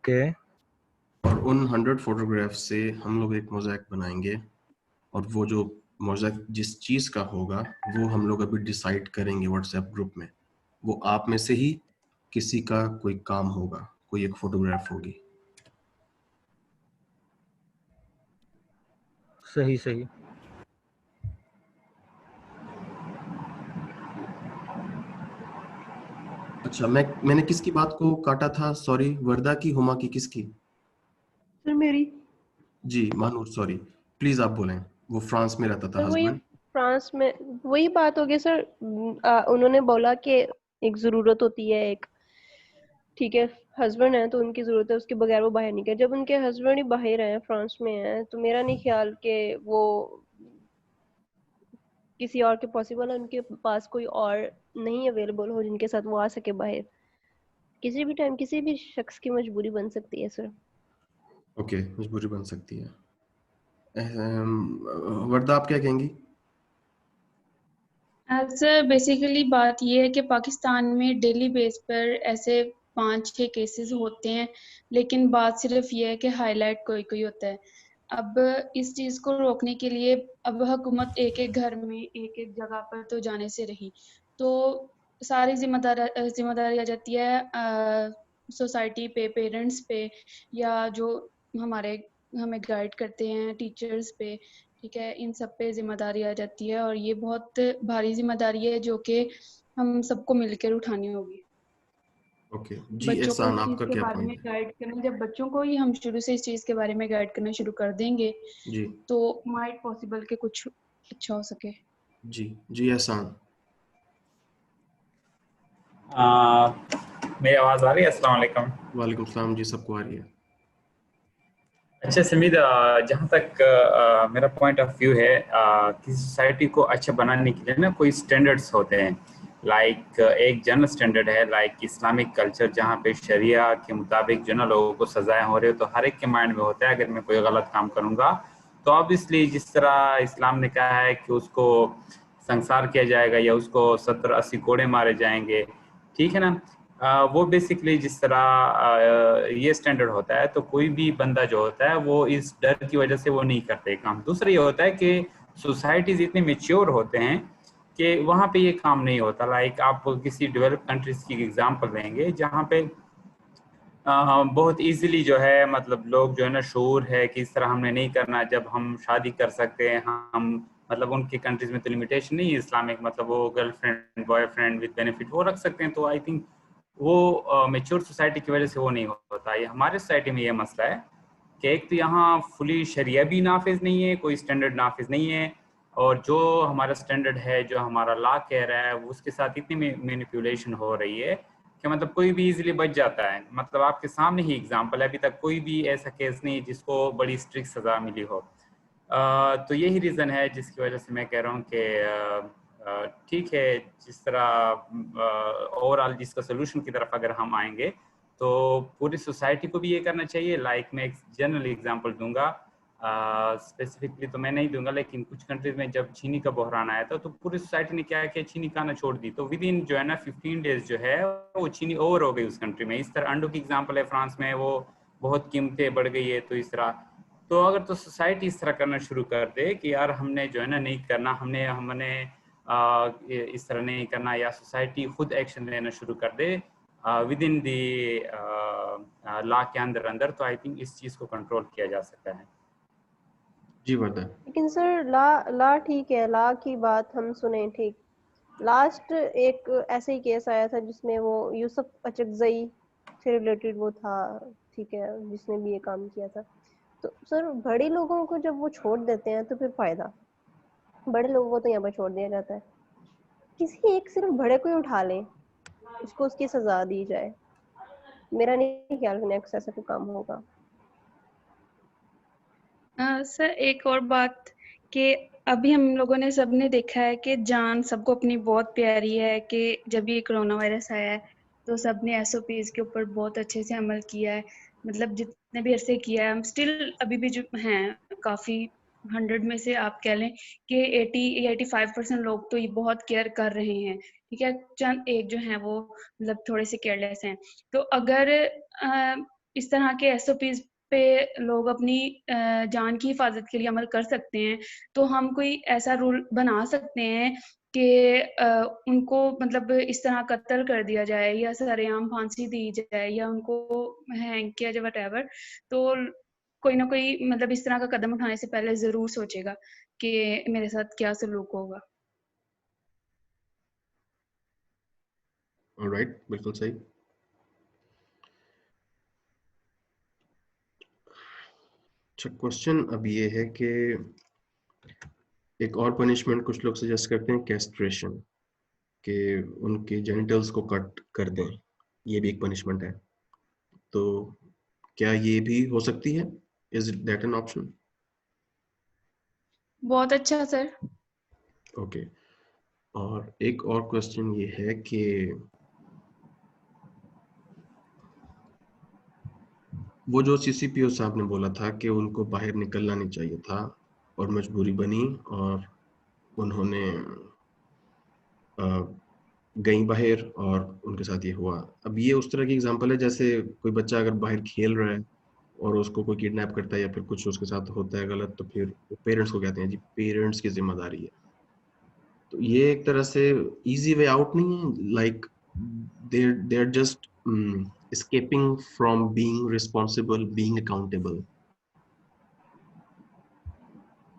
Okay और उन 100 photograph से हम लोग एक मोज़ेक बनाएंगे, और वो जो मोज़ेक जिस चीज़ का होगा वो हम लोग अभी डिसाइड करेंगे व्हाट्सएप ग्रुप में। वो आप में से ही किसी का कोई काम होगा, कोई एक फोटोग्राफ होगी। सही सही। अच्छा, मैंने किसकी बात को काटा था? सॉरी, वर्दा की, हुमा की, किसकी? सर मेरी। जी मानूर, सॉरी, प्लीज आप बोलें। वो फ्रांस में रहता था सर वही हस्बैंड। फ्रांस में वही बात हो गई सर। उन्होंने बोला कि एक जरूरत होती है, एक ठीक है हस्बैंड है तो उनकी जरूरत है, उसके बगैर वो बाहर नहीं गए। जब उनके हस्बैंड ही बाहर हैं, फ्रांस में हैं, तो मेरा नहीं ख्याल कि वो किसी और के पॉसिबल है, उनके पास कोई और नहीं अवेलेबल हो जिनके साथ वो आ सके बाहर। किसी भी टाइम किसी भी शख्स की मजबूरी बन सकती है सर। ओके, मजबूरी बन सकती है। वर्दा, आप क्या कहेंगी? सर बेसिकली बात ये है कि पाकिस्तान में डेली बेस पर ऐसे 5-6 केसेस होते हैं, लेकिन बात सिर्फ ये है कि हाईलाइट कोई कोई होता है। अब इस चीज़ को रोकने के लिए अब हुकूमत एक एक घर में एक एक जगह पर तो जाने से रही, तो सारी जिम्मेदारी आ जाती है सोसाइटी पे, पेरेंट्स पे, या जो हमारे हमें गाइड करते हैं टीचर्स पे, ठीक है, इन सब पे जिम्मेदारी आ जाती है। और ये बहुत भारी जिम्मेदारी है जो कि हम सबको मिलकर उठानी होगी। ओके जी, बच्चों को एहसान, इस चीज आपका के क्या बारे में पॉइंट है? गाइड करना, जब बच्चों को ही हम शुरू से इस चीज के बारे में गाइड करना शुरू कर देंगे जी तो माइट पॉसिबल के कुछ अच्छा हो सके। जी जी, एहसान। मेरी आवाज़ आ रही है? अस्सलाम वालेकुम। वालेकुम सलाम जी, सबको आ रही है। अच्छा समीद, जहाँ तक मेरा पॉइंट ऑफ व्यू है, किसी सोसाइटी को अच्छा बनाने के लिए ना कोई स्टैंडर्ड्स होते हैं। लाइक एक जनरल स्टैंडर्ड है, लाइक इस्लामिक कल्चर, जहाँ पे शरिया के मुताबिक जो ना लोगों को सजाएं हो रहे हो, तो हर एक के माइंड में होता है अगर मैं कोई गलत काम करूँगा तो ऑब्वियसली जिस तरह इस्लाम ने कहा है कि उसको संसार किया जाएगा या उसको 70-80 कोड़े मारे जाएंगे, ठीक है ना। वो बेसिकली जिस तरह ये स्टैंडर्ड होता है, तो कोई भी बंदा जो होता है वो इस डर की वजह से वो नहीं करते काम। दूसरा ये होता है कि सोसाइटीज इतने मेच्योर होते हैं कि वहाँ पे ये काम नहीं होता। लाइक आप किसी डेवलप कंट्रीज की एग्जांपल लेंगे जहाँ पे बहुत इजीली जो है, मतलब लोग जो है ना शूर है कि इस तरह हमने नहीं करना, जब हम शादी कर सकते हैं हम, मतलब उनकी कंट्रीज में तो लिमिटेशन नहीं है इस्लामिक, मतलब वो गर्लफ्रेंड बॉयफ्रेंड विद बेनिफिट वो रख सकते हैं। तो आई थिंक वो मेच्योर सोसाइटी की वजह से वो नहीं होता। ये हमारे सोसाइटी में ये मसला है कि एक तो यहाँ फुली शरिया भी नाफिज नहीं है, कोई स्टैंडर्ड नाफिज नहीं है, और जो हमारा स्टैंडर्ड है, जो हमारा लॉ कह रहा है, उसके साथ इतनी मैनिपुलेशन हो रही है कि मतलब कोई भी इजीली बच जाता है। मतलब आपके सामने ही एग्जांपल है, अभी तक कोई भी ऐसा केस नहीं जिसको बड़ी स्ट्रिक्ट सज़ा मिली हो। तो यही रीज़न है जिसकी वजह से मैं कह रहा हूँ कि ठीक है, जिस तरह ओवरऑल जिसका सोल्यूशन की तरफ अगर हम आएंगे तो पूरी सोसाइटी को भी ये करना चाहिए। लाइक मैं एक जनरल एग्जांपल दूंगा, स्पेसिफिकली तो मैं नहीं दूंगा, लेकिन कुछ कंट्रीज में जब चीनी का बहरान आया था तो पूरी सोसाइटी ने क्या किया, चीनी खाना छोड़ दी। तो विद इन जो है ना 15 डेज जो है वो चीनी ओवर हो गई उस कंट्री में। इस तरह अंडों की एग्जांपल है, फ्रांस में वो बहुत कीमतें बढ़ गई है। तो इस तरह, तो अगर तो सोसाइटी इस तरह करना शुरू कर दे कि यार हमने जो है ना नहीं करना, हमने हमने इस तरह नहीं करना, या सोसाइटी खुद एक्शन लेना शुरू कर दे विद इन दी लॉ के अंदर अंदर, तो आई थिंक इस चीज़ को कंट्रोल किया जा सकता है। जी वर्दा। लेकिन सर ला ला ठीक है, ला की बात हम सुने, ठीक। लास्ट एक ऐसे ही केस आया था जिसमें वो यूसुफ अचकजई से रिलेटेड वो था, ठीक है, जिसने भी ये काम किया था। तो सर बड़े लोगों को जब वो छोड़ देते हैं तो फिर फायदा, बड़े लोगों को तो यहाँ पर छोड़ दिया जाता है। किसी एक सिर्फ बड़े को ही उठा लें, उसको उसकी सजा दी जाए। मेरा नहीं ख्याल कि नेक्स्ट ऐसा कोई काम होगा। सर एक और बात कि अभी हम लोगों ने सबने देखा है कि जान सबको अपनी बहुत प्यारी है, कि जब ये कोरोना वायरस आया है तो सबने SOPs के ऊपर बहुत अच्छे से अमल किया है। मतलब जितने भी अरसे किया है, हम स्टिल अभी भी जो हैं काफी 100 में से आप कह लें कि 80-85% लोग तो ये बहुत केयर कर रहे हैं, ठीक है। चंद एक जो है वो मतलब थोड़े से केयरलेस हैं। तो अगर इस तरह के SOPs पे लोग अपनी जान की हिफाजत के लिए अमल कर सकते हैं, तो हम कोई ऐसा रूल बना सकते हैं कि उनको मतलब इस तरह कत्ल कर दिया जाए या सरेआम फांसी दी जाए या उनको हैंग किया जाए व्हाटएवर। तो कोई ना कोई मतलब इस तरह का कदम उठाने से पहले जरूर सोचेगा कि मेरे साथ क्या सलूक होगा। ऑलराइट, बिल्कुल सही। अच्छा, क्वेश्चन अब ये है कि एक और पनिशमेंट कुछ लोग सजेस्ट करते हैं, कैस्ट्रेशन, कि उनके जेनिटल्स को कट कर दें, ये भी एक पनिशमेंट है। तो क्या ये भी हो सकती है? Is that an option? बहुत अच्छा सर। ओके। और एक और क्वेश्चन ये है कि वो जो CCPO साहब ने बोला था कि उनको बाहर निकलना नहीं चाहिए था और मजबूरी बनी और उन्होंने गई बाहर और उनके साथ ये हुआ। अब ये उस तरह की एग्जांपल है जैसे कोई बच्चा अगर बाहर खेल रहा है और उसको कोई किडनैप करता है या फिर कुछ उसके साथ होता है गलत, तो फिर पेरेंट्स को कहते हैं जी पेरेंट्स की जिम्मेदारी है। तो ये एक तरह से इजी वे आउट नहीं है, like they are just escaping from being responsible, being accountable.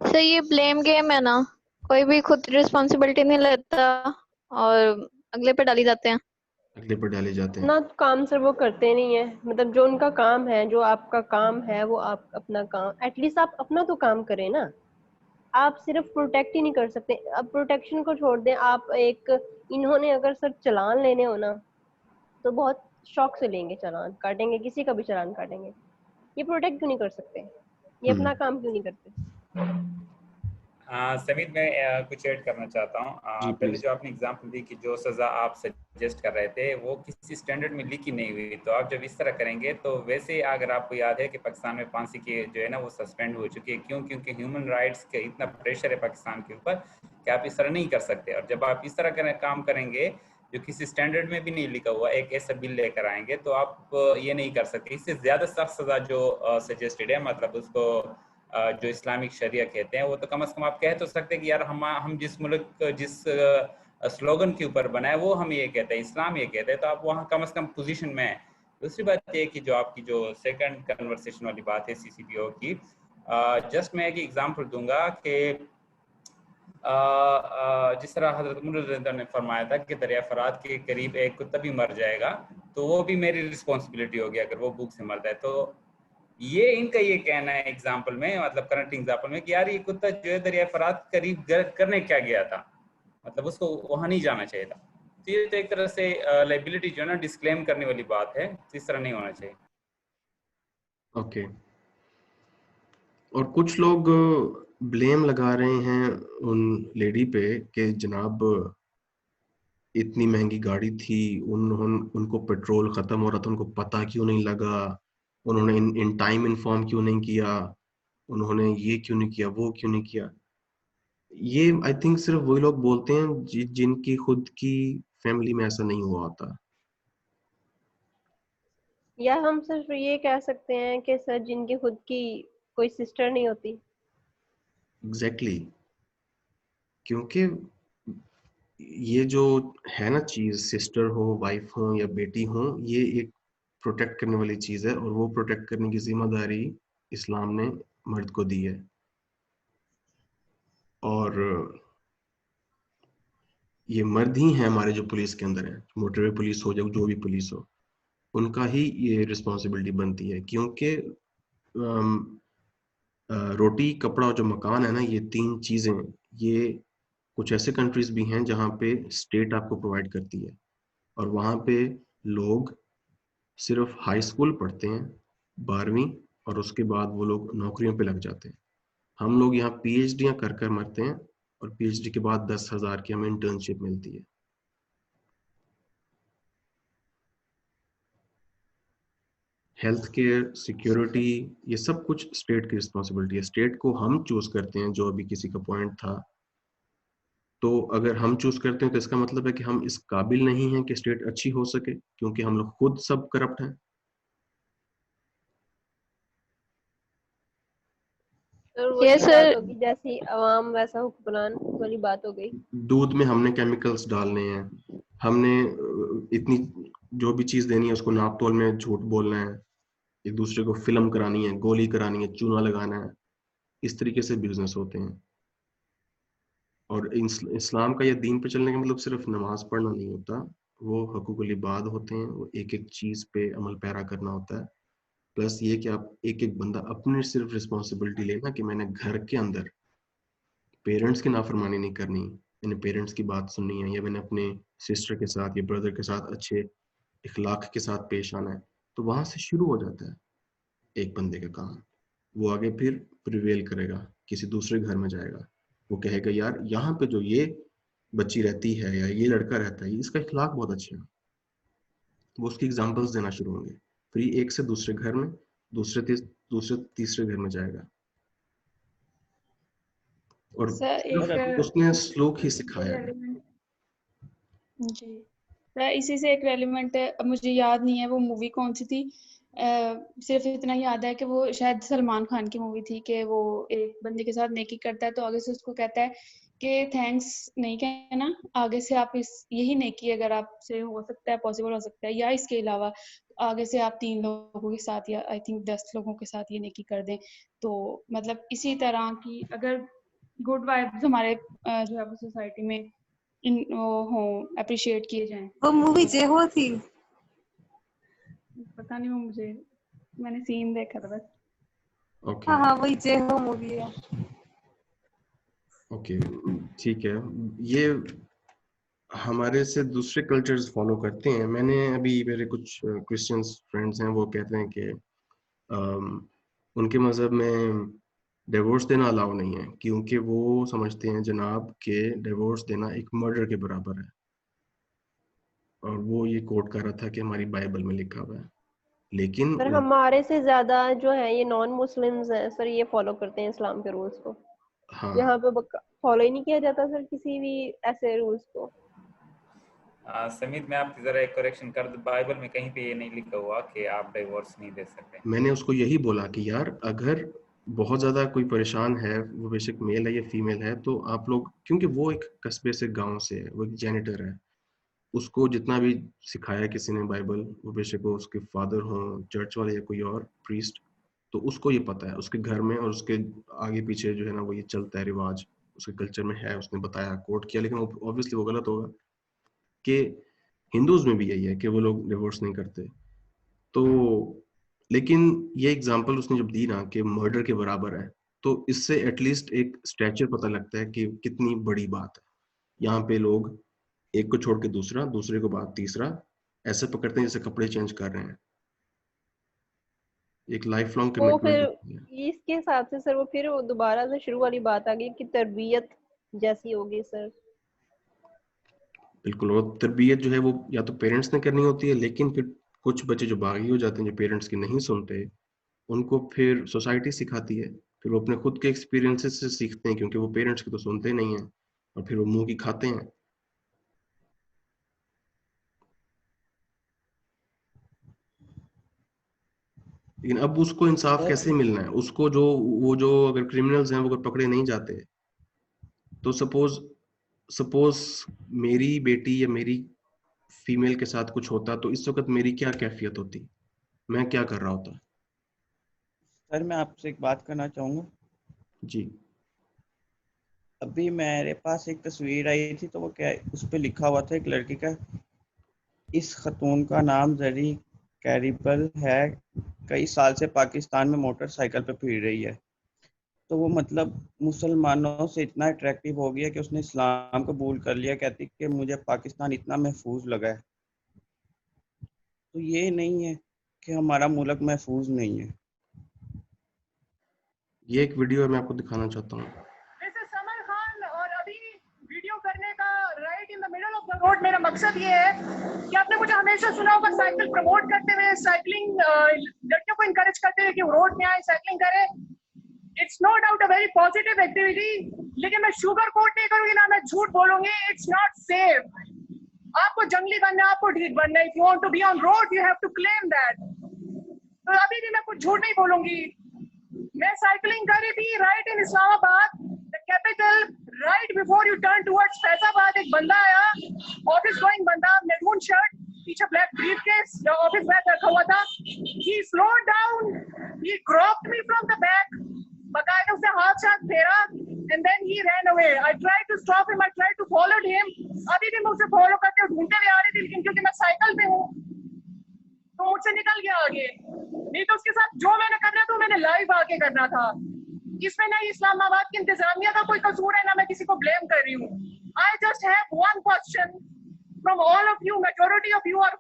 Sir ये ब्लेम गेम है ना, कोई भी खुद रिस्पॉन्सिबिलिटी नहीं लेता और अगले पे डाली जाते हैं। अगले पर डाले जाते हैं। ना तो काम सर वो करते नहीं है, मतलब जो उनका काम है, जो आपका काम है, वो आप अपना काम एटलीस्ट आप अपना तो काम करें ना। आप सिर्फ प्रोटेक्ट ही नहीं कर सकते। अब प्रोटेक्शन को छोड़ दें, आप एक इन्होंने अगर सर चालान लेने हो ना तो बहुत शौक से लेंगे, चालान काटेंगे, किसी का भी चालान काटेंगे। ये प्रोटेक्ट क्यों नहीं कर सकते? ये अपना काम क्यों नहीं करते? समीर, मैं कुछ ऐड करना चाहता हूँ। जी पहले प्लीज। जो आपने एग्जांपल दी कि जो सज़ा आप सजेस्ट कर रहे थे वो किसी स्टैंडर्ड में लिखी नहीं हुई, तो आप जब इस तरह करेंगे तो वैसे अगर आपको याद है कि पाकिस्तान में फांसी की जो है ना वो सस्पेंड हो चुकी है। क्यों? क्योंकि ह्यूमन राइट्स के इतना प्रेशर है पाकिस्तान के ऊपर कि आप इस तरह नहीं कर सकते। और जब आप इस तरह काम करेंगे जो किसी स्टैंडर्ड में भी नहीं लिखा हुआ, एक ऐसा बिल लेकर आएंगे, तो आप ये नहीं कर सकते। इससे ज़्यादा सख्त सज़ा जो सजेस्टेड है, मतलब उसको जो इस्लामिक शरिया कहते हैं, वो तो कम से कम आप कह तो सकते हैं कि यार हम जिस मुल्क जिस स्लोगन के ऊपर बनाए वो हम ये कहते हैं, इस्लाम ये कहते हैं, तो आप वहाँ कम से कम पोजीशन में हैं। दूसरी बात ये कि जो आपकी जो सेकंड कन्वर्सेशन वाली बात है CCPO की, जस्ट मैं एक एग्जांपल दूंगा कि जिस तरह हजरत उमर ने फरमाया था कि दरिया फरात के करीब एक कुत्ता भी मर जाएगा तो वो भी मेरी रिस्पॉन्सिबिलिटी होगी अगर वो भूख से मरता है। तो ये इनका ये कहना है एग्जाम्पल में, मतलब करंट एग्जाम्पल में, कि यार ये कुत्ता जो है दरिया फरात करीब करने क्या गया था, मतलब उसको वहां नहीं जाना चाहिए था। तो ये तो एक तरह से लाइबिलिटी जो है ना डिस्क्लेम करने वाली बात है, तो इस तरह नहीं होना चाहिए। ओके। और कुछ लोग ब्लेम लगा रहे हैं उन लेडी पे कि जनाब इतनी महंगी गाड़ी थी, उनको पेट्रोल खत्म हो रहा था, उनको पता क्यों नहीं लगा, उन्होंने इन टाइम इन्फॉर्म क्यों नहीं किया, उन्होंने ये क्यों नहीं किया, वो क्यों नहीं किया। ये आई थिंक सिर्फ वही लोग बोलते हैं जिनकी खुद की फैमिली में ऐसा नहीं हुआ होता। या हम सिर्फ ये कह सकते हैं कि सर जिनकी खुद की कोई सिस्टर नहीं होती। एग्जैक्टली क्योंकि ये जो है ना चीज, सिस्टर हो, वाइफ हो या बेटी हो, ये एक प्रोटेक्ट करने वाली चीज है और वो प्रोटेक्ट करने की जिम्मेदारी इस्लाम ने मर्द को दी है। और ये मर्द ही हैं हमारे जो पुलिस के अंदर है, मोटरवे पुलिस हो, जो भी पुलिस हो, उनका ही ये रिस्पॉन्सिबिलिटी बनती है। क्योंकि रोटी, कपड़ा और जो मकान है ना, ये तीन चीजें, ये कुछ ऐसे कंट्रीज भी हैं जहाँ पे स्टेट आपको प्रोवाइड करती है और वहाँ पे लोग सिर्फ हाई स्कूल पढ़ते हैं, 12वीं, और उसके बाद वो लोग नौकरियों पे लग जाते हैं। हम लोग यहाँ PhD कर कर मरते हैं और PhD के बाद 10,000 की हमें इंटर्नशिप मिलती है। हेल्थ केयर, सिक्योरिटी, ये सब कुछ स्टेट की रिस्पॉन्सिबिलिटी है। स्टेट को हम चूज करते हैं, जो अभी किसी का पॉइंट था। तो अगर हम चूज करते हैं तो इसका मतलब है कि हम इस काबिल नहीं हैं कि स्टेट अच्छी हो सके, क्योंकि हम लोग खुद सब करप्ट हैं। और वही यस बात सर। होगी, जैसी अवाम वैसा हुक्मरान वाली बात हो गई। दूध में हमने केमिकल्स डालने हैं, हमने इतनी जो भी चीज देनी है उसको नाप तोल में झूठ बोलना है, एक दूसरे को फिल्म करानी है, गोली करानी है, चूना लगाना है, इस तरीके से बिजनेस होते हैं। और इस्लाम का ये दीन पे चलने का मतलब सिर्फ नमाज पढ़ना नहीं होता, वो हकूकुल इबाद होते हैं, वो एक एक चीज पे अमल पैरा करना होता है। प्लस ये कि आप एक एक बंदा अपने सिर्फ रिस्पॉन्सिबिलिटी लेना कि मैंने घर के अंदर पेरेंट्स की नाफरमानी नहीं करनी, मैंने पेरेंट्स की बात सुननी है, या मैंने अपने सिस्टर के साथ या ब्रदर के साथ अच्छे इखलाक के साथ पेश आना है, तो वहां से शुरू हो जाता है एक बंदे का काम। वो आगे फिर प्रिवेल करेगा, किसी दूसरे घर में जाएगा, वो कहेगा यार यहाँ पे जो ये बच्ची रहती है या ये लड़का रहता है इसका इखलाक बहुत अच्छा है, वो उसकी एग्जाम्पल्स देना शुरू होंगे, फिर ये एक से दूसरे घर में, दूसरे तीसरे घर में जाएगा, और सर सिर्फ उसने श्लोक ही सिखाया है। जी सर, इसी से एक रेलिवेंट है, अब मुझे याद नहीं है वो मूवी कौन सी थी, सिर्फ इतना याद है कि वो शायद सलमान खान की मूवी थी कि वो एक बंदे के साथ नेकी करता है तो आगे से उसको कहता है कि थैंक्स नहीं कहना, आगे से आप इस यही नेकी अगर आपसे हो सकता है, पॉसिबल हो सकता है, या इसके अलावा आगे से आप 3 लोगों के साथ या आई थिंक 10 लोगों के साथ ये नेकी कर दें। तो मतलब इसी तरह की अगर गुड वाइब्स हमारे जो है सोसाइटी में इन हो अप्रिशिएट किए जाएं। वो मूवी जे हो थी, पता नहीं, वो मुझे मैंने सीन देखा था बस। ओके हाँ वही जे हो मूवी है। ओके ठीक है, ये हमारे से दूसरे कल्चर्स फॉलो करते हैं। मैंने अभी मेरे कुछ क्रिश्चियंस फ्रेंड्स हैं, वो कहते हैं कि उनके मज़हब में डिवोर्स देना अलाउ नहीं है, क्योंकि वो समझते हैं जनाब के डिवोर्स देना एक मर्डर के बराबर है, और वो ये कोट कर रहा था कि हमारी बाइबल में लिखा हुआ है। लेकिन सर हमारे से ज्यादा जो है ये नॉन मुस्लिम्स हैं सर, ये फॉलो करते हैं इस्लाम के रूल्स को। हाँ यहाँ पे फॉलो ही नहीं किया जाता सर किसी भी ऐसे रूल्स को। समीर, मैं आपकी जरा एक करेक्शन कर दूं, बाइबल में कहीं पे ये नहीं लिखा हुआ कि आप डिवोर्स नहीं दे सकते। मैंने उसको यही बोला कि यार अगर बहुत ज्यादा कोई परेशान है, वो बेशक मेल है या फीमेल है, तो आप लोग, क्योंकि वो एक कस्बे से गांव से है, वो एक जैनिटर है, उसको जितना भी सिखाया किसी ने बाइबल, वो बेशक वो उसके फादर हो, चर्च वाले या कोई और प्रीस्ट, तो उसको ये पता है उसके घर में और उसके आगे पीछे जो है ना वो ये चलता है रिवाज, उसके कल्चर में है, उसने बताया, कोट किया। लेकिन ऑब्वियसली वो गलत होगा कि हिंदूज में भी यही है कि वो लोग डिवोर्स नहीं करते। तो लेकिन ये एग्जाम्पल उसने जब दी ना कि मर्डर के बराबर है, तो इससे एटलीस्ट एक स्टैचर पता लगता है कि कितनी बड़ी बात है। यहाँ पे लोग एक को छोड़ के दूसरा, दूसरे को बाद तीसरा, ऐसे पकड़ते हैं जैसे कपड़े चेंज कर रहे हैं। एक लाइफ लॉन्ग वो कमिटमेंट फिर होती है। इसके हिसाब से सर वो फिर वो दोबारा से शुरू वाली बात आ गई कि तरबियत जैसी होगी सर। बिल्कुल, वो तरबियत जो है वो या तो पेरेंट्स ने करनी होती है, लेकिन फिर कुछ बच्चे जो बागी हो जाते हैं, जो पेरेंट्स की नहीं सुनते, उनको फिर सोसाइटी सिखाती है, फिर वो अपने खुद के एक्सपीरियंसेस से सीखते हैं, क्योंकि वो पेरेंट्स की तो सुनते नहीं है, और फिर वो मुंह की खाते हैं। लेकिन अब उसको इंसाफ कैसे मिलना है उसको, जो वो जो अगर क्रिमिनल्स हैं वो अगर पकड़े नहीं जाते, तो सपोज सपोज मेरी बेटी या मेरी फीमेल के साथ कुछ होता, तो इस वक्त मेरी क्या कैफियत होती, मैं क्या कर रहा होता। सर मैं आपसे एक बात करना चाहूँगा। जी अभी मेरे पास एक तस्वीर आई थी, तो वो क्या, उस पर लिखा हुआ था एक लड़की का, इस खतून का नाम जरी कैरिबल है, कई साल से पाकिस्तान में मोटरसाइकिल पे फिर रही है। तो वो मतलब मुसलमानों से इतना अट्रैक्टिव हो गया कि उसने इस्लाम कबूल कर लिया। कहती कि मुझे पाकिस्तान इतना महफूज लगा है। तो ये नहीं है कि हमारा मुल्क महफूज नहीं है। ये एक वीडियो है, मैं आपको दिखाना चाहता हूँ। समर खान, और अभी वीडियो करने का right in the middle of the road. मेरा मकसद ये है कि आपने मुझे हमेशा सुना होगा साइकिल प्रमोट करते हुए, साइकिलिंग लड़कियों को इनकरेज करते हुए कि वो रोड में आए, साइकिलिंग करें। It's no doubt a very positive activity, लेकिन मैं शुगर कोट नहीं करूंगी ना मैं झूठ बोलूंगी। It's not safe. आपको जंगली बनना है, आपको ढीठ बनना है। If you want to be on road you have to claim that. तो अभी भी मैं कुछ झूठ नहीं बोलूंगी। मैं साइकिलिंग कर रही थी right in Islamabad the capital, right before you turn towards Faizabad एक बंदा आया, ऑफिस गोइंग बंदा, मैरून शर्ट, पीछे ब्लैक ब्रीफकेस, ऑफिस बैग रखा हुआ था। He slowed down, he groped me from the back, बकायदा उसने हाथ फेरा, and then he ran away. I tried to stop him, I tried to follow him, अभी भी मैं उसे फॉलो करते हुए ढूंढते हुए आ रही थी, लेकिन क्योंकि मैं साइकिल पे हूँ तो मुझसे निकल गया आगे। नहीं तो उसके साथ जो मैंने करना था मैंने लाइव आके करना था। इसमें ना इस्लामाबाद की इंतजामिया का कोई कसूर है, ना मैं किसी को ब्लेम कर रही हूँ। I just have one question from all of you, majority of you are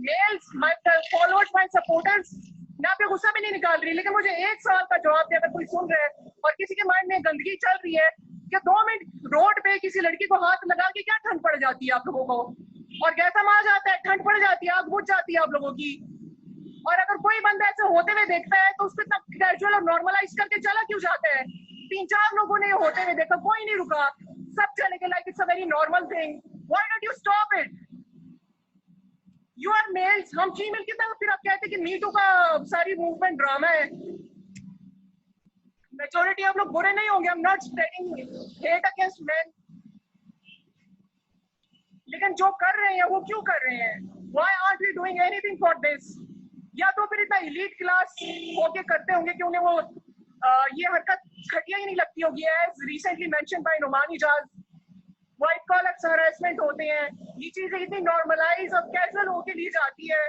males, my followers, my supporters. मैं आप पे गुस्सा भी नहीं निकाल रही, लेकिन मुझे एक सवाल का जवाब दे, अगर कोई सुन रहा है और किसी के माइंड में गंदगी चल रही है कि 2 मिनट रोड पे किसी लड़की को हाथ लगा के क्या ठंड पड़ जाती है आप लोगों को, और गैसम आ जाता है, ठंड पड़ जाती है, आग बुझ जाती है आप लोगों की। और अगर कोई बंदा ऐसे होते हुए देखता है तो उसको इतना कैजुअल और नॉर्मलाइज करके चला क्यों जाता है? 3-4 लोगों ने होते हुए देखा, कोई नहीं रुका, सब चले गए like it's a very normal thing. Why don't you stop it? You are males, हम फीमेल की तरफ फिर आप कहते हैं कि मी टू का सारी मूवमेंट ड्रामा है। मेजॉरिटी आप लोग बुरे नहीं होंगे, I am not spreading hate against main, लेकिन जो कर रहे हैं वो क्यों कर रहे हैं? Why aren't we doing anything for this? या तो फिर इतना इलीट क्लास होके करते होंगे कि उन्हें वो ये हरकत घटिया ही नहीं लगती होगी। As recently mention by Numan Ijaz, white collar harassment होते हैं, ये चीजें इतनी नॉर्मलाइज और कैजुअल होके ली जाती है।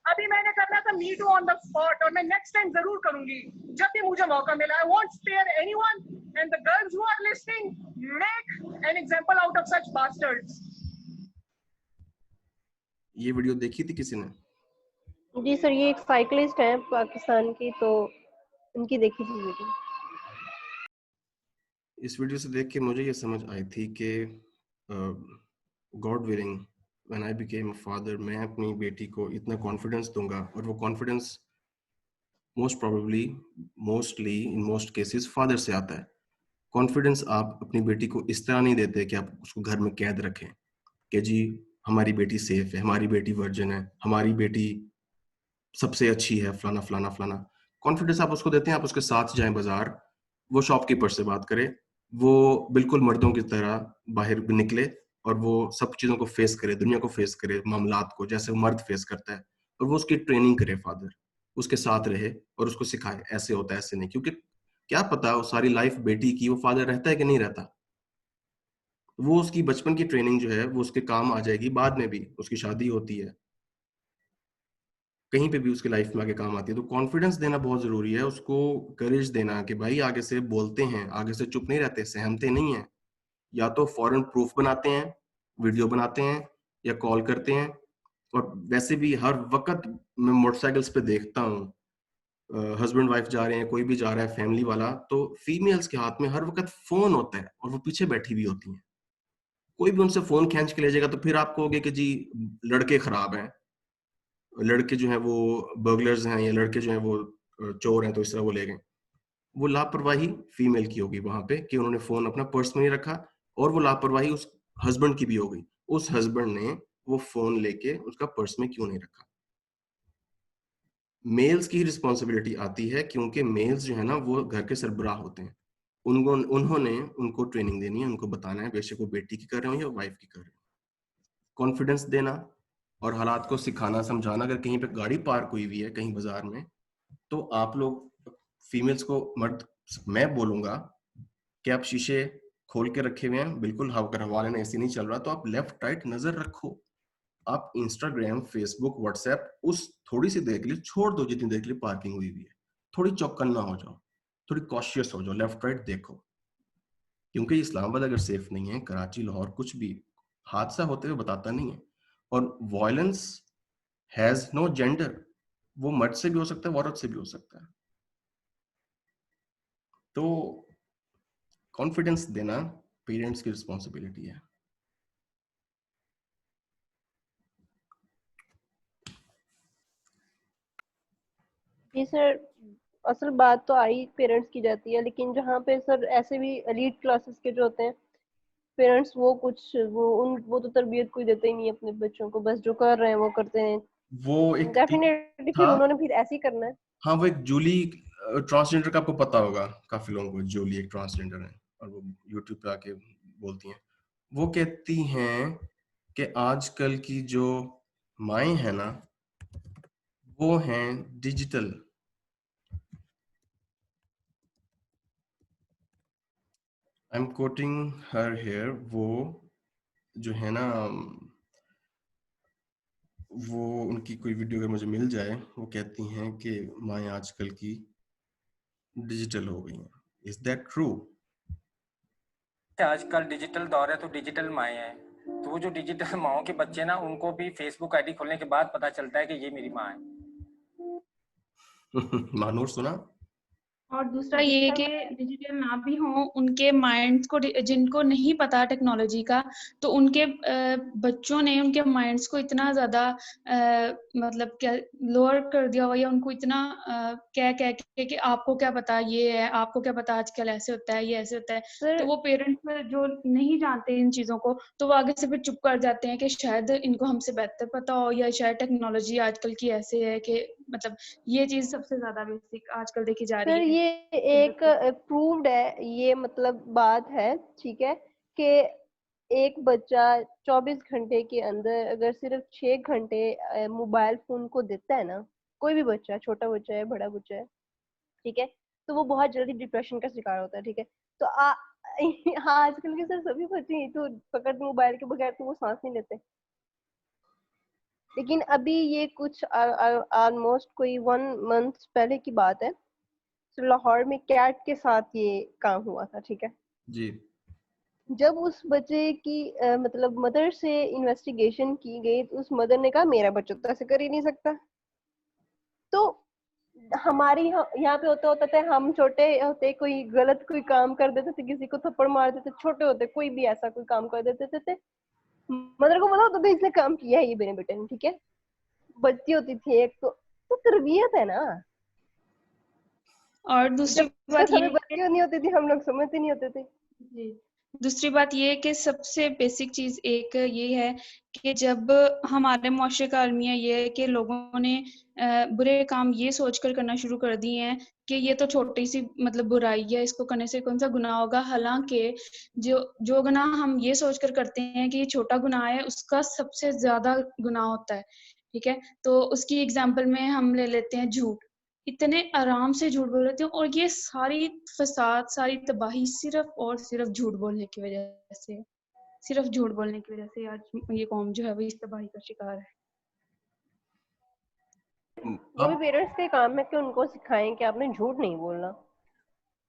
अभी मैंने करना था me too on the spot, और मैं नेक्स्ट टाइम जरूर करूंगी जब भी मुझे मौका मिला। I won't spare anyone, and the girls who are listening, make an example out of such bastards. ये वीडियो देखी थी किसी ने? जी सर, ये एक साइकिलिस्ट है पाकिस्तान की, तो उनकी देखी थी वीडियो। इस वीडियो से देख के मुझे ये समझ आई थी कि God willing when I became a father, मैं अपनी बेटी को इतना कॉन्फिडेंस दूंगा, और वो confidence most probably, mostly, in most cases father से आता है। कॉन्फिडेंस आप अपनी बेटी को इस तरह नहीं देते कि आप उसको घर में कैद रखें कि जी हमारी बेटी सेफ है, हमारी बेटी वर्जिन है, हमारी बेटी सबसे अच्छी है, फलाना फलाना फलाना। कॉन्फिडेंस आप उसको देते हैं, आप उसके साथ जाएं बाजार, वो शॉपकीपर से बात करे, वो बिल्कुल मर्दों की तरह बाहर निकले और वो सब चीजों को फेस करे, दुनिया को फेस करे, मामलात को जैसे वो मर्द फेस करता है, और वो उसकी ट्रेनिंग करे फादर, उसके साथ रहे और उसको सिखाए ऐसे होता है ऐसे नहीं। क्योंकि क्या पता वो सारी लाइफ बेटी की वो फादर रहता है कि नहीं रहता, वो उसकी बचपन की ट्रेनिंग जो है वो उसके काम आ जाएगी बाद में भी, उसकी शादी होती है, कहीं पे भी उसकी लाइफ में आगे काम आती है। तो कॉन्फिडेंस देना बहुत जरूरी है, उसको करेज देना कि भाई आगे से बोलते हैं, आगे से चुप नहीं रहते, सहमते नहीं है, या तो फौरन प्रूफ बनाते हैं, वीडियो बनाते हैं या कॉल करते हैं। और वैसे भी हर वक्त मैं मोटरसाइकिल्स पे देखता हूँ, हस्बैंड वाइफ जा रहे हैं, कोई भी जा रहा है फैमिली वाला, तो फीमेल्स के हाथ में हर वक्त फोन होता है और वो पीछे बैठी हुई होती हैं। कोई भी उनसे फोन खींच के ले जाएगा तो फिर आप कहोगे कि जी लड़के खराब हैं, लड़के जो हैं वो बर्गलर्स हैं, या लड़के जो हैं वो चोर हैं, तो इस तरह वो ले गए। वो लापरवाही फीमेल की होगी वहां पे कि उन्होंने फोन अपना पर्स में नहीं रखा, और वो लापरवाही उस हस्बैंड की भी हो गई, उस हस्बैंड ने वो फोन लेके उसका पर्स में क्यों नहीं रखा। मेल्स की रिस्पॉन्सिबिलिटी आती है, क्योंकि मेल्स जो है ना वो घर के सरबराह होते हैं, उन्होंने उनको ट्रेनिंग देनी है, उनको बताना है, बेशक वो बेटी की कर रहे हो या वाइफ की कर रहे हो। कॉन्फिडेंस देना और हालात को सिखाना समझाना। अगर कहीं पे गाड़ी पार्क हुई हुई है कहीं बाजार में, तो आप लोग फीमेल्स को, मर्द मैं बोलूंगा कि आप शीशे खोल के रखे हुए हैं, बिल्कुल अगर हवा लेना ऐसी नहीं चल रहा तो आप लेफ्ट राइट नजर रखो। आप इंस्टाग्राम, फेसबुक, व्हाट्सएप उस थोड़ी सी देर के लिए छोड़ दो जितनी देर के लिए पार्किंग हुई हुई है, थोड़ी चौकन्ना हो जाओ, थोड़ी कॉशियस हो जाओ, लेफ्ट राइट देखो। क्योंकि इस्लामाबाद अगर सेफ नहीं है, कराची, लाहौर, कुछ भी हादसा होते हुए बताता नहीं है। और वायलेंस हैज नो जेंडर, वो मर्द से भी हो सकता है, औरत से भी हो सकता है। तो कॉन्फिडेंस देना पेरेंट्स की रिस्पॉन्सिबिलिटी है। जी सर, असल बात तो आई पेरेंट्स की जाती है, लेकिन जहाँ पे सर ऐसे भी एलीट क्लासेस के जो होते हैं पेरेंट्स, वो तो तरबियत कोई देते ही नहीं अपने बच्चों को, बस जो कर रहे हैं वो करते हैं, वो एक डेफिनेटली फिर था। उन्होंने फिर ऐसे ही करना है। हाँ, वो एक जूली ट्रांसजेंडर का आपको पता होगा, काफी लोगों को जूली एक ट्रांसजेंडर है और वो यूट्यूब पे आके बोलती हैं। वो कहती हैं कि आजकल की जो माएँ हैं ना, वो हैं digital. I am quoting her here. वो जो है ना, वो उनकी कोई वीडियो अगर मुझे मिल जाए, वो कहती हैं कि माएँ आजकल की डिजिटल हो गई हैं। Is that true? आजकल डिजिटल दौर है तो डिजिटल माएँ हैं, तो वो जो डिजिटल माओं के बच्चे ना, उनको भी फेसबुक आईडी खोलने के बाद पता चलता है कि ये मेरी माँ है। महानूर सुना? और दूसरा ये कि डिजिटल ना भी हो, उनके माइंड्स को, जिनको नहीं पता टेक्नोलॉजी का, तो उनके बच्चों ने उनके माइंड्स को इतना ज्यादा मतलब क्या लोअर कर दिया हुआ, या उनको इतना कह के कि आपको क्या पता ये है, आपको क्या पता आजकल ऐसे होता है, ये ऐसे होता है। तो वो पेरेंट्स जो नहीं जानते इन चीजों को, तो वो आगे से फिर चुप कर जाते हैं कि शायद इनको हमसे बेहतर पता हो, या शायद टेक्नोलॉजी आजकल की ऐसे है कि मतलब ये चीज सबसे ज्यादा बेसिक आजकल देखी जा सर रही है। ये एक प्रूव्ड है, ये मतलब बात है, ठीक है, कि एक बच्चा 24 घंटे के अंदर अगर सिर्फ 6 घंटे मोबाइल फोन को देता है ना, कोई भी बच्चा, छोटा बच्चा है, बड़ा बच्चा है, ठीक है, तो वो बहुत जल्दी डिप्रेशन का शिकार होता है, ठीक है। तो हाँ, आजकल के सर सभी बच्चे ही तो पकड़ मोबाइल के बगैर तो वो सांस नहीं लेते। लेकिन अभी ये कुछ ऑलमोस्ट कोई 1 मंथ पहले की बात है, तो लाहौर में कैट के साथ ये काम हुआ था, ठीक है। जी। जब उस बच्चे की मतलब मदर से इन्वेस्टिगेशन की गई, तो उस मदर ने कहा मेरा बच्चा तो ऐसे कर ही नहीं सकता। तो हमारी यहाँ पे होता था, हम छोटे होते कोई गलत कोई काम कर देते थे, किसी को थप्पड़ मार देते, छोटे होते कोई भी ऐसा कोई काम कर देते थे, मदर को पता होता था इसने काम किया है ये मेरे बेटे ने, ठीक है। बच्ची होती थी एक, तो तरबियत है ना। और दूसरी जब बात तक ये हमें बच्चियों नहीं होती थी, हम लोग समझते नहीं होते थे। जी, दूसरी बात ये है कि सबसे बेसिक चीज एक ये है कि जब हमारे मुआशरे का अलमिया ये है कि लोगों ने बुरे काम ये सोचकर करना शुरू कर दिए हैं कि ये तो छोटी सी मतलब बुराई है, इसको करने से कौन सा गुनाह होगा। हालांकि जो गुनाह हम ये सोचकर करते हैं कि ये छोटा गुनाह है, उसका सबसे ज्यादा गुनाह होता है, ठीक है। तो उसकी एग्जाम्पल में हम ले लेते हैं झूठ। इतने आराम से झूठ बोल रहे थे, और ये सारी फसाद, सारी तबाही सिर्फ और सिर्फ झूठ बोलने की वजह से, सिर्फ झूठ बोलने की वजह से आज ये कौम जो है वो इस तबाही का शिकार है। वो भी पेरेंट्स के काम है कि उनको सिखाएं कि आपने झूठ नहीं बोलना।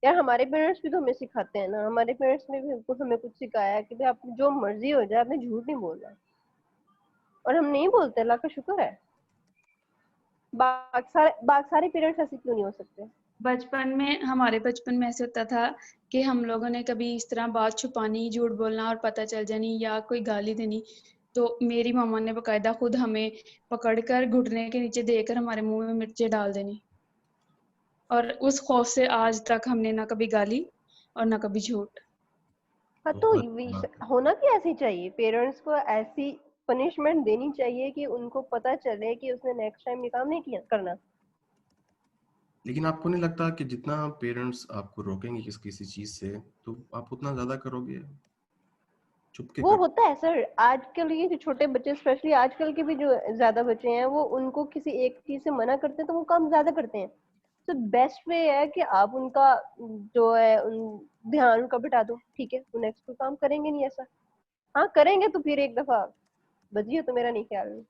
यार हमारे पेरेंट्स भी तो हमें सिखाते हैं ना, हमारे पेरेंट्स ने भी हमें कुछ सिखाया कि भाई आप जो मर्जी हो जाए, आपने झूठ नहीं बोलना, और हम नहीं बोलते, अल्लाह का शुक्र है। बाकी सारे पेरेंट्स ऐसे क्यों नहीं हो सकते? बचपन में, हमारे बचपन में ऐसे होता था कि हम लोगों ने कभी इस तरह बात छुपानी, झूठ बोलना और पता चल जानी, या कोई गाली देनी, तो मेरी मामा ने बकायदा खुद हमें पकड़कर घुटने के नीचे देकर हमारे मुंह में मिर्चें डाल देनी, और उस खौफ से आज तक हमने ना कभी गाली और ना कभी झूठ। हाँ, तो होना भी ऐसे ही चाहिए, पेरेंट्स को ऐसी पनिशमेंट देनी चाहिए कि उनको पता चले कि उसने नेक्स्ट टाइम ये काम नहीं किया करना। लेकिन आपको नहीं लगता कि जितना पेरेंट्स आपको रोकेंगे किसी चीज से, तो आप उतना ज्यादा करोगे? चुप के वो करो। होता है सर, आजकल ये जो छोटे बच्चे, स्पेशली आजकल के भी जो ज्यादा बच्चे हैं, वो उनको किसी एक चीज से मना करते हैं तो वो काम ज्यादा करते हैं। तो बेस्ट वे है कि आप उनका जो है ध्यान उनका बिठा दो, ठीक है, वो नेक्स्ट कोई काम करेंगे नहीं ऐसा। हाँ करेंगे तो फिर एक दफा बजिए, तो मेरा नहीं ख्याल में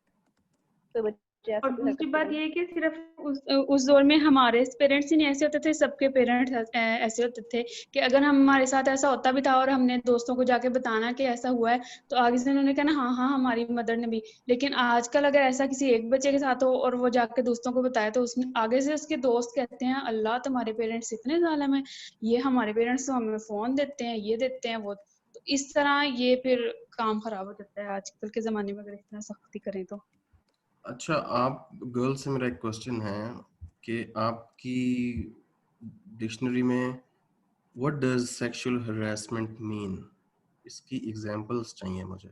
तो बच्चे ऐसे और कोई दूसरी हरकत बात करेंगे। ये है कि सिर्फ उस दौर में हमारे पेरेंट्स ही नहीं ऐसे होते थे, सबके पेरेंट्स ऐसे होते थे कि अगर हमारे साथ ऐसा होता भी था और हमने दोस्तों को जाके बताना कि ऐसा हुआ है, तो आगे से उन्होंने कहना हाँ हाँ हमारी मदर ने भी। लेकिन आजकल अगर ऐसा किसी एक बच्चे के साथ हो और वो जाके दोस्तों को बताए, तो उसने आगे से उसके दोस्त कहते हैं अल्लाह तुम्हारे पेरेंट्स इतने जालिम है, ये हमारे पेरेंट्स तो हमें फोन देते हैं, ये देते हैं, वो। तो इस तरह ये फिर काम खराब हो जाता है आजकल के जमाने में, अगर इतना सख्ती करें तो। अच्छा, आप गर्ल्स से मेरा एक क्वेश्चन है कि आपकी डिक्शनरी में what does sexual harassment mean? इसकी एग्जांपल्स चाहिए मुझे।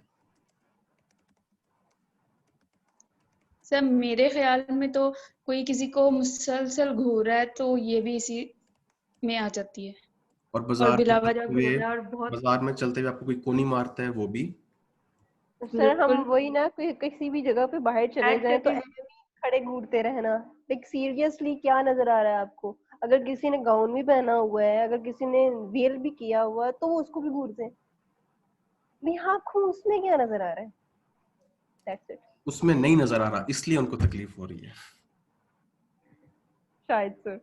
सर मेरे ख्याल में तो कोई किसी को मुसलसल घूर रहा है तो ये भी इसी में आ जाती है, और और बाजार में बिला वजह चलते घूर हुए रहा है और बहुत बाजार में चलते हुए आपको कोई कोनी मारता है वो भी। सर हम बिल्कुल वही ना, किसी भी जगह पे बाहर चले ऐड जाएं तो करके ऐसे ही खड़े घूरते रहना। लाइक सीरियसली क्या नजर आ रहा है आपको? अगर किसी ने गाउन भी पहना हुआ है, अगर किसी ने वेल भी किया हुआ है, तो वो उसको भी घूरते हैं। भाई आंखों उसमें क्या नजर आ रहा है? That's it. उसमें नहीं नजर आ रहा इसलिए उनको तकलीफ हो रही है। शायद सर।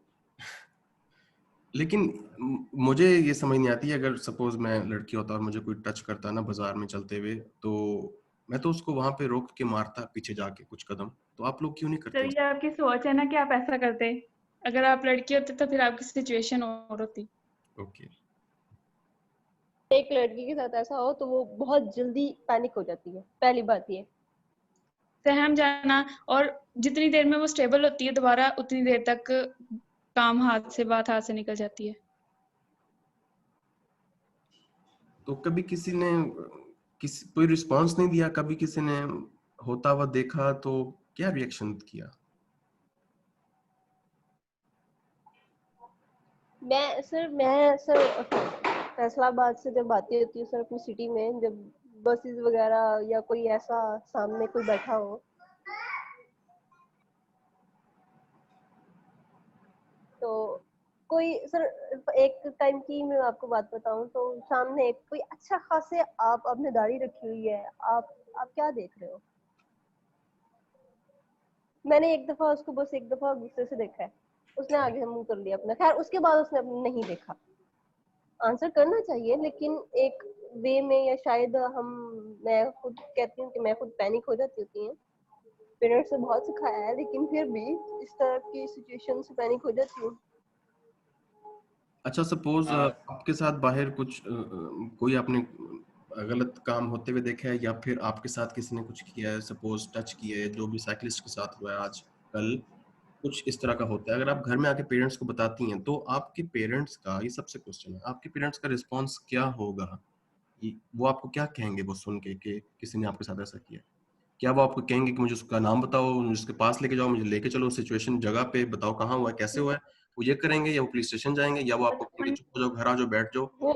लेकिन मुझे ये समझ नहीं आती, अगर सपोज मैं लड़की होता और मुझे कोई टच करता ना बाजार में चलते हुए, तो मैं तो उसको वहां पे रोक के मारता पीछे जाके कुछ कदम। तो आप लोग क्यों नहीं सर करते? ये आपकी सोच है ना कि आप ऐसा करते, अगर आप लड़की होते तो फिर आपकी सिचुएशन और होती। ओके। एक लड़की के साथ ऐसा हो तो वो बहुत जल्दी पैनिक हो जाती है, पहली बात ये। सहम जाना, और जितनी देर में वो स्टेबल होती है दोबारा उतनी देर तक काम बात हाथ से निकल जाती है। तो कभी किसी ने कोई रिस्पांस नहीं दिया? कभी किसी ने होता हुआ देखा तो क्या रिएक्शन किया? मैं सर फैसलाबाद से जब आती होती हूँ सर अपनी सिटी में, जब बसेस वगैरह या कोई ऐसा सामने कोई बैठा हो, तो कोई सर एक टाइम की मैं आपको बात बताऊं तो सामने एक कोई अच्छा खासे, आप आपने दाढ़ी रखी हुई है, आप क्या देख रहे हो? मैंने एक दफा उसको बस एक दफा गुस्से से देखा है, उसने आगे मुंह कर लिया अपना। खैर उसके बाद उसने नहीं देखा। आंसर करना चाहिए लेकिन एक वे में, या शायद मैं खुद कहती हूँ कि मैं खुद पैनिक हो जाती होती हूँ। पेरेंट्स ने बहुत सिखाया है लेकिन फिर भी इस तरह की सिचुएशन से पैनिक हो जाती हूँ। अच्छा सपोज आपके साथ बाहर कुछ कोई आपने गलत काम होते हुए देखा है, या फिर आपके साथ किसी ने कुछ किया है, सपोज टच किया है, जो भी साइकिलिस्ट के साथ हुआ है आज कल, कुछ इस तरह का होता है, अगर आप घर में आके पेरेंट्स को बताती हैं तो आपके पेरेंट्स का, ये सबसे क्वेश्चन है, आपके पेरेंट्स का रिस्पॉन्स क्या होगा? वो आपको क्या कहेंगे वो सुन के कि किसी ने आपके साथ ऐसा किया? क्या वो आपको कहेंगे कि मुझे उसका नाम बताओ, मुझे उसके पास लेके जाओ, मुझे लेके चलो सिचुएशन जगह पे, बताओ कहाँ हुआ है, कैसे हुआ है? वो ये करेंगे, या वो पुलिस स्टेशन जाएंगे, या वो आपको कहेंगे बचपन चुप हो जाओ, घर आ जाओ, बैठ जाओ?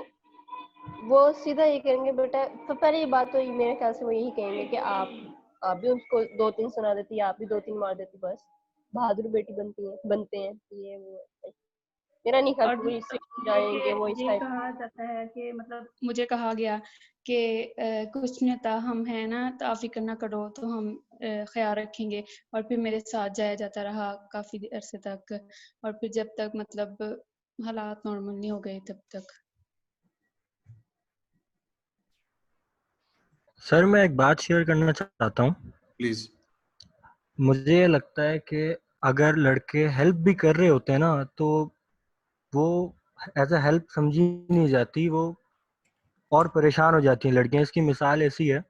वो सीधा ये कहेंगे, बेटा तो पहले ये बात तो मेरे ख्याल से वो यही कहेंगे कि आप भी उसको दो तीन सुना देती, आप भी दो तीन मार देती, बस बहादुर बेटी बनते हैं ये वो। मेरा नहीं ख्याल और कि वो इससे दूसरा ये जाएंगे वो कि इस ये टाइप। कहा जाता है कि मतलब मुझे कहा गया कि कुछ नहीं होता, हम है ना, तो आप फिक्र ना करो, तो हम ख्याल रखेंगे। और फिर मेरे साथ जाया जाता रहा काफी अरसे तक, और फिर जब तक मतलब हालात नॉर्मल नहीं हो गए तब तक। सर मैं एक बात शेयर करना चाहता हूँ। प्लीज। मुझे ये लगता है कि अगर लड़के हेल्प भी कर रहे होते हैं ना, तो वो एज अ हेल्प समझी नहीं जाती, वो और परेशान हो जाती हैं लड़कियां। इसकी मिसाल ऐसी है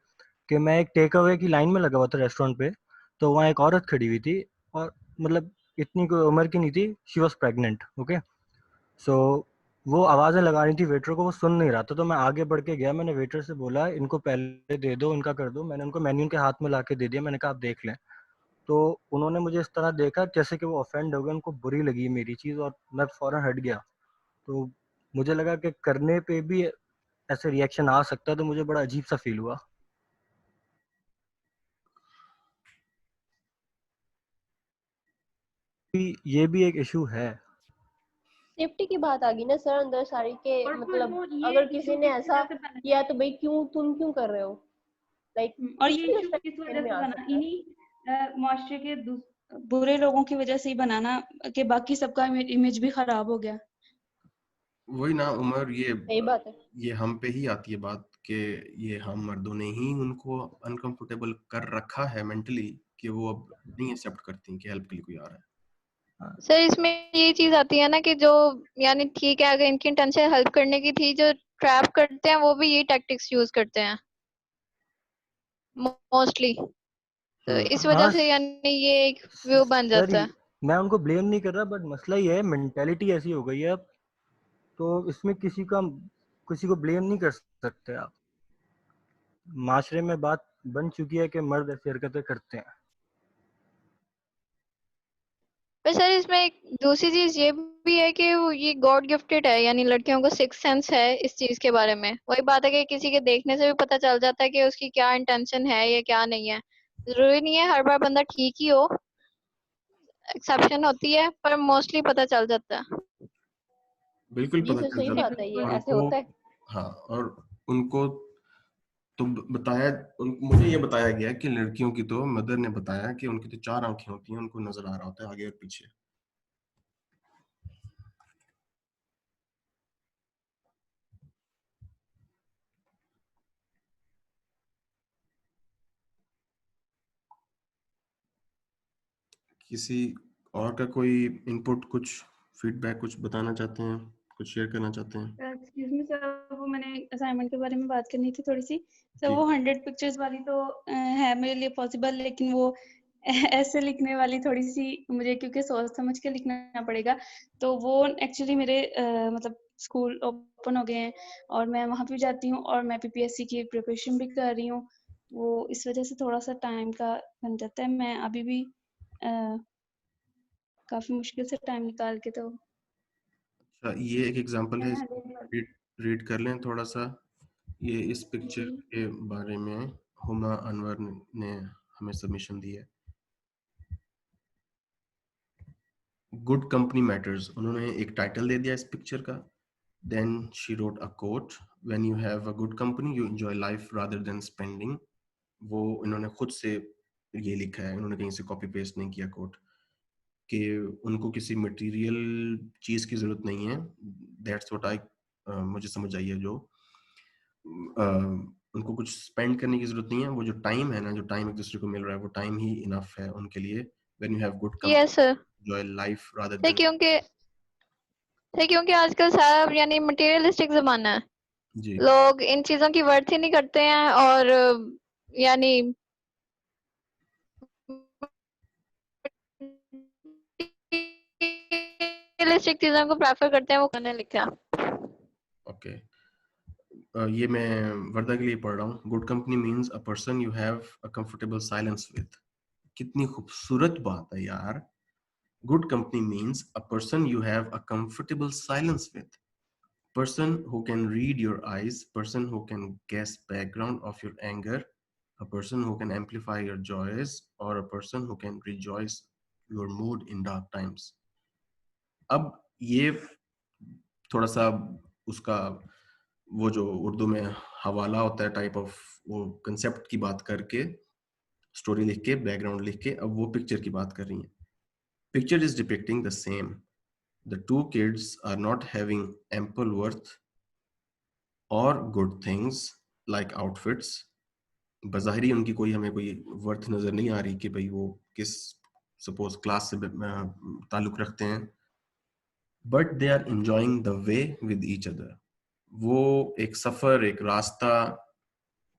कि मैं एक टेक अवे की लाइन में लगा हुआ था रेस्टोरेंट पे, तो वहाँ एक औरत खड़ी हुई थी, और मतलब इतनी कोई उम्र की नहीं थी, शी वॉज प्रेगनेंट। ओके, सो वो आवाज़ें लगा रही थी वेटर को, वो सुन नहीं रहा था। तो मैं आगे बढ़ के गया, मैंने वेटर से बोला इनको पहले दे दो, इनका कर दो। मैंने उनको मेन्यू के हाथ में ला के दे दिया, मैंने कहा आप देख लें। तो उन्होंने मुझे इस तरह देखा जैसे कि वो ऑफेंड हो गए, उनको बुरी लगी मेरी चीज़, और मैं फ़ौरन हट गया। तो मुझे लगा कि करने पे भी ऐसे रिएक्शन आ सकता है, तो मुझे बड़ा अजीब सा फील हुआ। ये भी एक इशू है। सेफ्टी की बात आ गई ना सर अंदर सारी के, और फिर मतलब वो ये अगर किसी इशू ने किस ऐसा वजह से बना, किया तो भाई तुम क्यों कर रहे हो? लाइक और कुछ ये भी इशू उस टाइम किस माइंड वजह में से आ बना, सकता है। इन्हीं मुआशरे के बुरे लोगों की वजह से ही बनाना, कि बाकी सबका इमेज भी खराब हो गया। वही ना उमर, सही बात है। ये हम पे ही आती है बात कि ये हम मर्दों ने ही उनको अनकंफर्टेबल कर रखा है मेंटली, कि वो अब नहीं एक्सेप्ट करती कि हेल्प के लिए कोई आ रहा है। सर इसमें ये चीज आती है ना कि जो, यानी ठीक है अगर इनकी इंटेंशन हेल्प करने की थी, जो ट्रैप करते हैं वो भी यही टैक्टिक्स यूज करते हैं मोस्टली। तो इस वजह हाँ से यानी ये एक व्यू बन सर, जाता है। मैं उनको ब्लेम नहीं कर रहा, बट मसला ये है मेंटेलिटी ऐसी हो गई है अब। तो इसमें किसी को ब्लेम नहीं कर सकते आप। माशरे में बात बन चुकी है कि मर्द ऐसी हरकतें करते हैं। पर सर इसमें एक दूसरी चीज ये भी है कि ये गॉड गिफ्टेड है, यानी लड़कियों को सिक्स सेंस है इस चीज के बारे में। वही बात है कि किसी के देखने से भी पता चल जाता है कि उसकी क्या इंटेंशन है या क्या नहीं है। जरूरी नहीं है हर बार बंदा ठीक ही हो, एक्सेप्शन होती है, पर मोस्टली पता चल जाता है। बिल्कुल जी पता सर, चल सही जाता बात है, ये है ऐसे उनको। होता है। हाँ, और उनको तो बताया, मुझे ये बताया गया कि लड़कियों की तो मदर ने बताया कि उनकी तो 4 आंखें होती हैं, उनको नजर आ रहा होता है आगे और पीछे। किसी और का कोई इनपुट, कुछ फीडबैक, कुछ बताना चाहते हैं, कुछ शेयर करना चाहते हैं? एक्सक्यूज मी सर, वो मैंने असाइनमेंट के बारे में बात करनी थी थोड़ी सी। सर जी। वो 100 पिक्चर्स वाली तो है मेरे लिए पॉसिबल, लेकिन वो ऐसे लिखने वाली थोड़ी सी मुझे, क्योंकि सोच समझ के लिखना पड़ेगा। तो वो एक्चुअली मेरे मतलब स्कूल ओपन हो गए हैं और मैं वहाँ पे जाती हूँ और मैं PPSC की प्रिपरेशन भी कर रही हूँ। वो इस वजह से थोड़ा सा टाइम का बन जाता है। मैं अभी भी काफी मुश्किल से टाइम निकाल के तो अच्छा, ये एक एग्जांपल है, मैंने 100 रीड रीड कर लें थोड़ा सा। ये इस पिक्चर जी के बारे में हुमा अनवर ने हमें सबमिशन दी है। गुड कंपनी मैटर्स, उन्होंने एक टाइटल दे दिया इस पिक्चर का। Then she wrote a quote, when you have a good company you enjoy life rather than spending. वो इन्होंने खुद से ये लिखा है, उन्होंने कहीं से कॉपी पेस्ट नहीं किया कोट, कि उनको किसी मटेरियल चीज की जरूरत नहीं है। दैट्स व्हाट आई, मुझे समझ आई है जो उनको कुछ स्पेंड करने की जरूरत नहीं है। वो जो टाइम है ना, जो टाइम एक दूसरे को मिल रहा है, वो टाइम ही इनफ है उनके लिए। When you have good company yes sir. Enjoy life rather sir than. क्योंकि आजकल सारा यानी मटेरियलिस्टिक जमाना है, जी लोग इन चीजों की वर्थ ही नहीं करते हैं, और यानी मटेरियलिस्टिक चीजों को प्रेफर करते हैं, वो करने लिखा। ओके, ये मैं वर्दा के लिए पढ़ रहा हूँ। Good company means a person you have a comfortable silence with. कितनी खूबसूरत बात है यार। Good company means a person you have a comfortable silence with, person who can read your eyes, person who can guess background of your anger, a person who can amplify your joys, or a person who can rejoice your mood in dark times. अब ये थोड़ा सा उसका वो जो उर्दू में हवाला होता है, टाइप ऑफ वो कंसेप्ट की बात करके, स्टोरी लिख के, बैकग्राउंड लिख के, अब वो पिक्चर की बात कर रही है। Picture is depicting the same, the two kids are not having ample worth or good things like outfits. बज़ाहिरी उनकी कोई हमें कोई वर्थ नजर नहीं आ रही कि भाई वो किस सपोज क्लास से ताल्लुक रखते हैं, but they are enjoying the way with each other. वो एक सफर, एक रास्ता,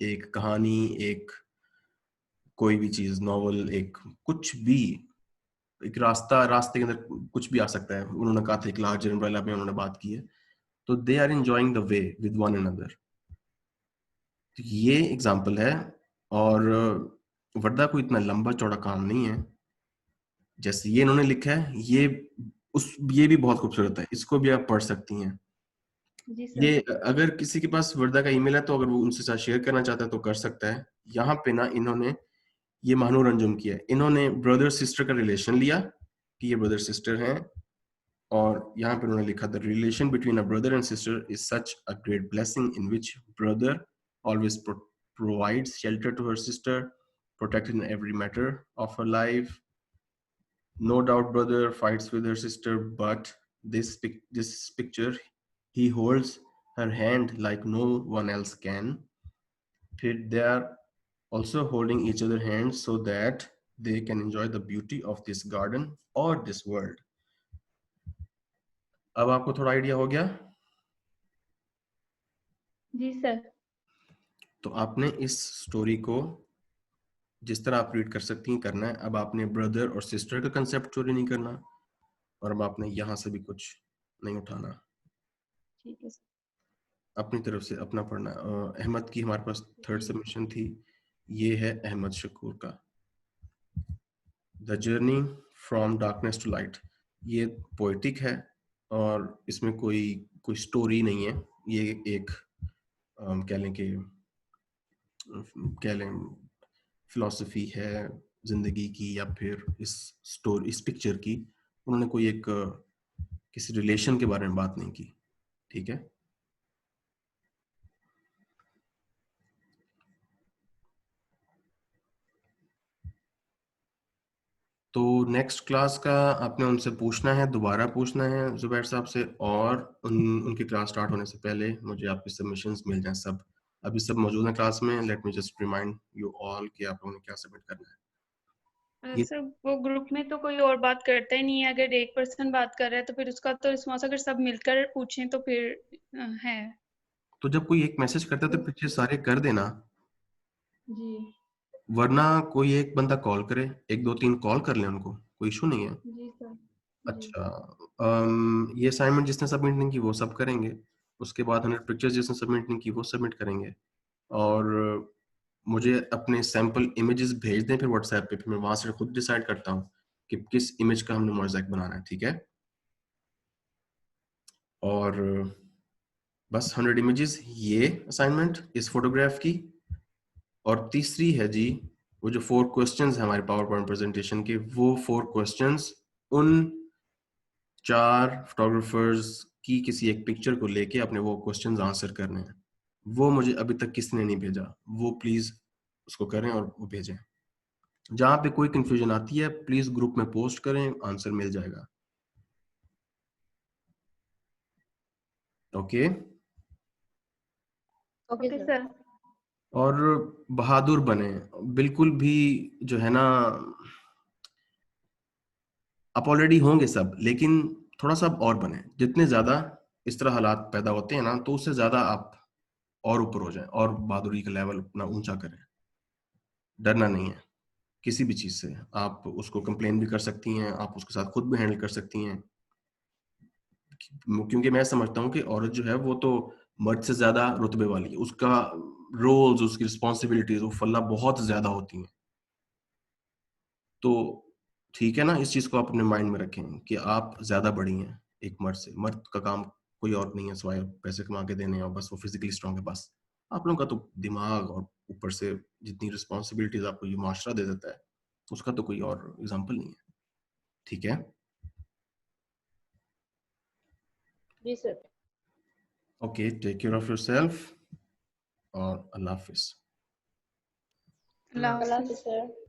एक कहानी, एक कोई भी चीज, नॉवल, एक कुछ भी, एक रास्ता, रास्ते के अंदर कुछ भी आ सकता है। उन्होंने कहा था एक लार्जर अम्ब्रेला में उन्होंने बात की है, तो they are enjoying the way with one another. तो ये एग्जाम्पल है। और वर्दा को इतना लंबा चौड़ा काम नहीं है जैसे ये इन्होंने लिखा है। ये भी बहुत खूबसूरत है, इसको भी आप पढ़ सकती हैं। जी सर। ये अगर किसी के पास वर्दा का ईमेल है तो अगर वो उनसे साथ शेयर करना चाहता है तो कर सकता है। यहाँ पे ना इन्होंने ये महानुरंजन किया है, इन्होंने ब्रदर सिस्टर का रिलेशन लिया कि ये ब्रदर सिस्टर हैं, और यहाँ पे उन्होंने लिखा the relation between a brother and sister is such a great blessing in which brother always provides shelter to her sister, protected in every matter of her life. No doubt brother fights with her sister, but this picture, he holds her hand like no one else can. They are also holding each other hands so that they can enjoy the beauty of this garden or this world. अब आपको थोड़ा idea हो गया? जी sir. तो आपने इस story को जिस तरह आप रीड कर सकती हैं करना है। अब आपने ब्रदर और सिस्टर का कंसेप्ट चोरी नहीं करना, और अब आपने यहाँ से भी कुछ नहीं उठाना, ठीक है सर। अपनी तरफ से अपना पढ़ना। अहमद की हमारे पास थर्ड सबमिशन थी, ये है अहमद शकूर का। The journey from darkness to light, ये पोएटिक है और इसमें कोई स्टोरी नहीं है। ये एक कह लें फिलॉसफी है जिंदगी की, या फिर इस पिक्चर की। उन्होंने कोई एक किसी रिलेशन के बारे में बात नहीं की, ठीक है। तो नेक्स्ट क्लास का आपने उनसे पूछना है, दोबारा पूछना है जुबैर साहब से, और उनकी क्लास स्टार्ट होने से पहले मुझे आपके सबमिशंस मिल जाएं सब। अभी सब मौजूद हैं क्लास में। Let me just remind you all कि आप लोगों ने क्या सबमिट करना है। सर वो ग्रुप में तो कोई और बात करता ही नहीं है, अगर एक पर्सन बात कर रहा है तो फिर उसका तो रिस्पॉन्स अगर सब मिलकर पूछें तो फिर है। तो जब कोई एक मैसेज करता है तो पीछे सारे कर देना, जी वरना कोई एक बंदा कॉल करे, 1 2 3 कॉल कर ले उनको, कोई इशू नहीं है। जी सर। अच्छा, ये असाइनमेंट जिसने सबमिट नहीं की वो सब करेंगे, उसके बाद 100 पिक्चर्स जिसने सबमिट नहीं की वो सबमिट करेंगे, और मुझे अपने सैंपल इमेजेस भेज दें फिर व्हाट्सएप पे, फिर मैं वहां से खुद डिसाइड करता हूँ कि किस इमेज का हमने मोज़ेक बनाना है, ठीक है। और बस 100 इमेजेस, ये असाइनमेंट इस फोटोग्राफ की। और तीसरी है जी, वो जो 4 क्वेश्चंस हैं हमारे पावर पॉइंट प्रेजेंटेशन के, वो 4 क्वेश्चंस उन 4 फोटोग्राफर्स की किसी एक पिक्चर को लेके अपने वो क्वेश्चंस आंसर करने हैं। वो मुझे अभी तक किसी ने नहीं भेजा, वो प्लीज उसको करें और वो भेजें। जहां पे कोई कंफ्यूजन आती है प्लीज ग्रुप में पोस्ट करें, आंसर मिल जाएगा। Okay okay sir. और बहादुर बने, बिल्कुल भी जो है ना, आप ऑलरेडी होंगे सब, लेकिन थोड़ा सा और बने। जितने ज्यादा इस तरह हालात पैदा होते हैं ना, तो उससे ज्यादा आप और ऊपर हो जाएं और बहादुरी का लेवल अपना ऊंचा करें। डरना नहीं है किसी भी चीज से, आप उसको कंप्लेन भी कर सकती हैं, आप उसके साथ खुद भी हैंडल कर सकती हैं। क्योंकि मैं समझता हूँ कि औरत जो है वो तो मर्द से ज्यादा रुतबे वाली है, उसका रोल्स, उसकी रिस्पॉन्सिबिलिटीज वो फल्ला बहुत ज्यादा होती हैं। तो ठीक है ना, इस चीज को आप अपने माइंड में रखें कि आप ज्यादा बड़ी हैं एक मर्द से। मर्द का काम कोई और नहीं है सिवाय पैसे कमा के देने, और बस वो फिजिकली स्ट्रांग है बस। आप लोगों का तो दिमाग, और ऊपर से जितनी रिस्पॉन्सिबिलिटीज आपको ये माशरा दे देता है, उसका तो कोई और एग्जाम्पल नहीं है, ठीक है। जी sir. Okay, take care of yourself और अल्लाह हाफिज। अल्लाह अल्लाह हाफिज़। हाफ़िज़ सर।